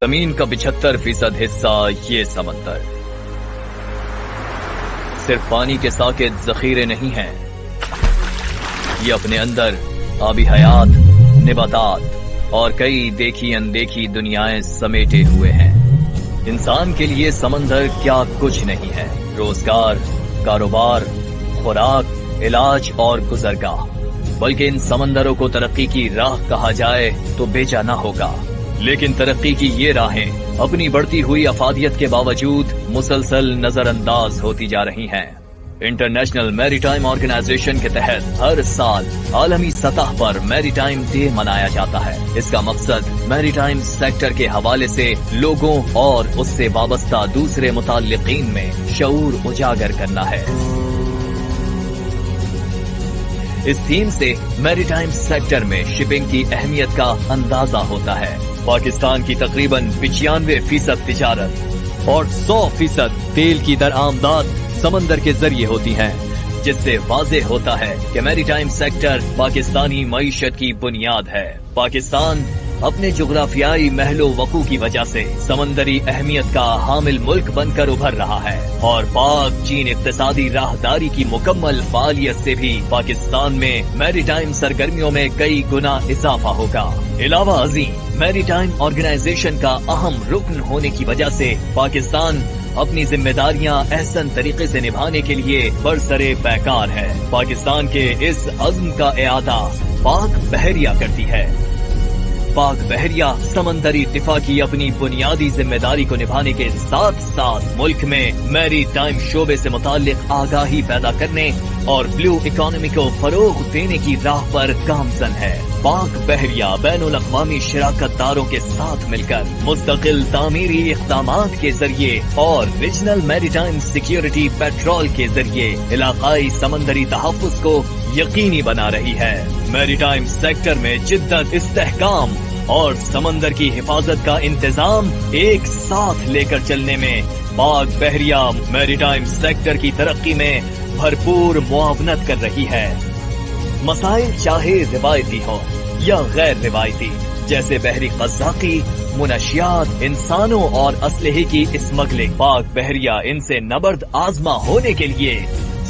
زمین کا 75% حصہ یہ سمندر صرف پانی کے ساکت ذخیرے نہیں ہیں، یہ اپنے اندر آبی حیات، نباتات اور کئی دیکھی اندیکھی دنیایں سمیٹے ہوئے ہیں۔ انسان کے لیے سمندر کیا کچھ نہیں ہے، روزگار، کاروبار، خوراک، علاج اور گزرگاہ، بلکہ ان سمندروں کو ترقی کی راہ کہا جائے تو بیجا نہ ہوگا۔ لیکن ترقی کی یہ راہیں اپنی بڑھتی ہوئی افادیت کے باوجود مسلسل نظر انداز ہوتی جا رہی ہیں۔ انٹرنیشنل میری ٹائم آرگنائزیشن کے تحت ہر سال عالمی سطح پر میری ٹائم ڈے منایا جاتا ہے۔ اس کا مقصد میری ٹائم سیکٹر کے حوالے سے لوگوں اور اس سے وابستہ دوسرے متعلقین میں شعور اجاگر کرنا ہے۔ اس تھیم سے میری ٹائم سیکٹر میں شپنگ کی اہمیت کا اندازہ ہوتا ہے۔ پاکستان کی تقریباً 95% تجارت اور 100% تیل کی درآمدات سمندر کے ذریعے ہوتی ہیں، جس سے واضح ہوتا ہے کہ میری ٹائم سیکٹر پاکستانی معیشت کی بنیاد ہے۔ پاکستان اپنے جغرافیائی محل و وقوع کی وجہ سے سمندری اہمیت کا حامل ملک بن کر ابھر رہا ہے، اور پاک چین اقتصادی راہداری کی مکمل فعالیت سے بھی پاکستان میں میری ٹائم سرگرمیوں میں کئی گنا اضافہ ہوگا۔ علاوہ ازیں میری ٹائم آرگنائزیشن کا اہم رکن ہونے کی وجہ سے پاکستان اپنی ذمہ داریاں احسن طریقے سے نبھانے کے لیے برسرے پیکار ہے۔ پاکستان کے اس عزم کا اعادہ پاک بحریہ کرتی ہے۔ پاک بحریہ سمندری دفاع کی اپنی بنیادی ذمہ داری کو نبھانے کے ساتھ ساتھ ملک میں میری ٹائم شعبے سے متعلق آگاہی پیدا کرنے اور بلو اکانومی کو فروغ دینے کی راہ پر گامزن ہے۔ پاک بحریہ بین الاقوامی شراکت داروں کے ساتھ مل کر مستقل تعمیری اقدامات کے ذریعے اور ریجنل میری ٹائم سیکیورٹی پیٹرول کے ذریعے علاقائی سمندری تحفظ کو یقینی بنا رہی ہے۔ میری ٹائم سیکٹر میں جدت، استحکام اور سمندر کی حفاظت کا انتظام ایک ساتھ لے کر چلنے میں پاک بحریہ میری ٹائم سیکٹر کی ترقی میں بھرپور معاونت کر رہی ہے۔ مسائل چاہے روایتی ہوں یا غیر روایتی، جیسے بحری قزاقی، منشیات، انسانوں اور اسلحے کی اسمگلنگ، پاک بحریہ ان سے نبرد آزما ہونے کے لیے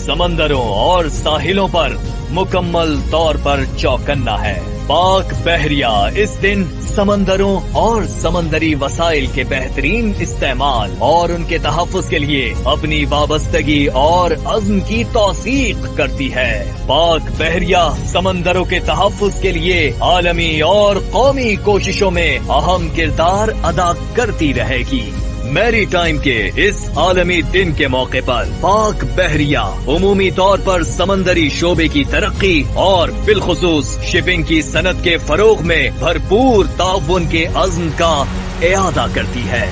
سمندروں اور ساحلوں پر مکمل طور پر چوکنا ہے۔ پاک بحریہ اس دن سمندروں اور سمندری وسائل کے بہترین استعمال اور ان کے تحفظ کے لیے اپنی وابستگی اور عزم کی توثیق کرتی ہے۔ پاک بحریہ سمندروں کے تحفظ کے لیے عالمی اور قومی کوششوں میں اہم کردار ادا کرتی رہے گی۔ میری ٹائم کے اس عالمی دن کے موقع پر پاک بحریہ عمومی طور پر سمندری شعبے کی ترقی اور بالخصوص شپنگ کی صنعت کے فروغ میں بھرپور تعاون کے عزم کا اعادہ کرتی ہے۔